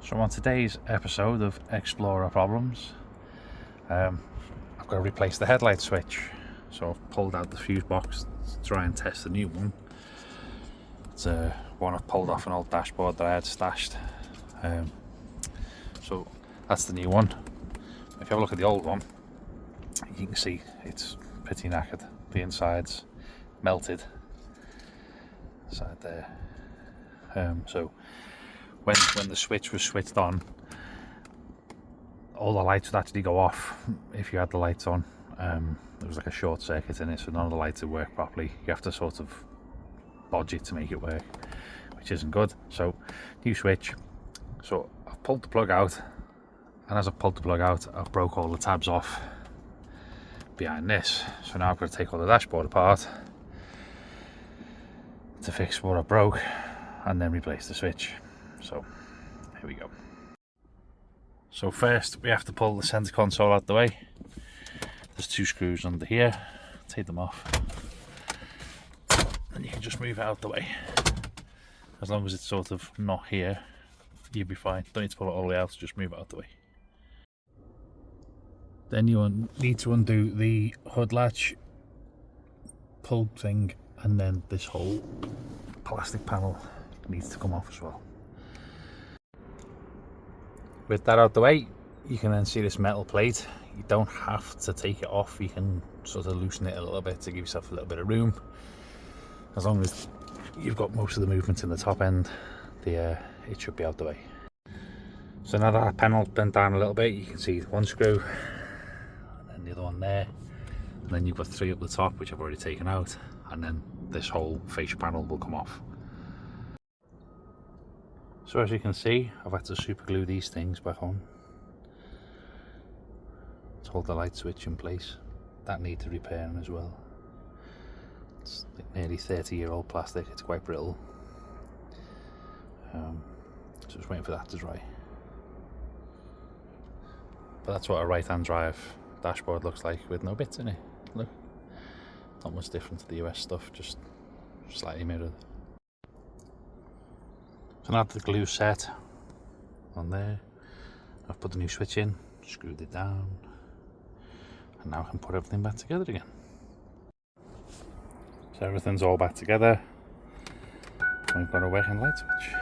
So on today's episode of Explorer Problems, I've got to replace the headlight switch. So I've pulled out the fuse box to try and test the new one. It's one I've pulled off an old dashboard that I had stashed. So that's the new one. If you have a look at the old one, you can see it's pretty knackered. The inside's melted. Side there. So when the switch was switched on, all the lights would actually go off if you had the lights on. There was like a short circuit in it, so none of the lights would work properly. You have to sort of bodge it to make it work, which isn't good. So new switch. So I've pulled the plug out, and as I've pulled the plug out, I've broke all the tabs off behind this. So now I've got to take all the dashboard apart to fix what I broke and then replace the switch. So here we go. So first we have to pull the center console out the way. There's two screws under here. Take them off, and you can just move it out the way. As long as it's sort of not here, you'll be fine. Don't need to pull it all the way out, just move it out the way. Then you need to undo the hood latch pull thing, and then this whole plastic panel needs to come off as well. With that out the way, you can then see this metal plate. You don't have to take it off, you can sort of loosen it a little bit to give yourself a little bit of room. As long as you've got most of the movement in the top end, it should be out the way. So now that panel bent down a little bit, you can see one screw, and then the other one there, and then you've got three up the top, which I've already taken out, and then this whole fascia panel will come off. So as you can see, I've had to super glue these things back on to hold the light switch in place. That needs repairing as well. It's like nearly 30-year-old plastic, it's quite brittle. So just waiting for that to dry. But that's what a right-hand drive dashboard looks like with no bits in it. Look, not much different to the US stuff, just slightly mirrored. So now the glue set on there, I've put the new switch in, screwed it down, and now I can put everything back together again. So everything's all back together, and we've got a working light switch.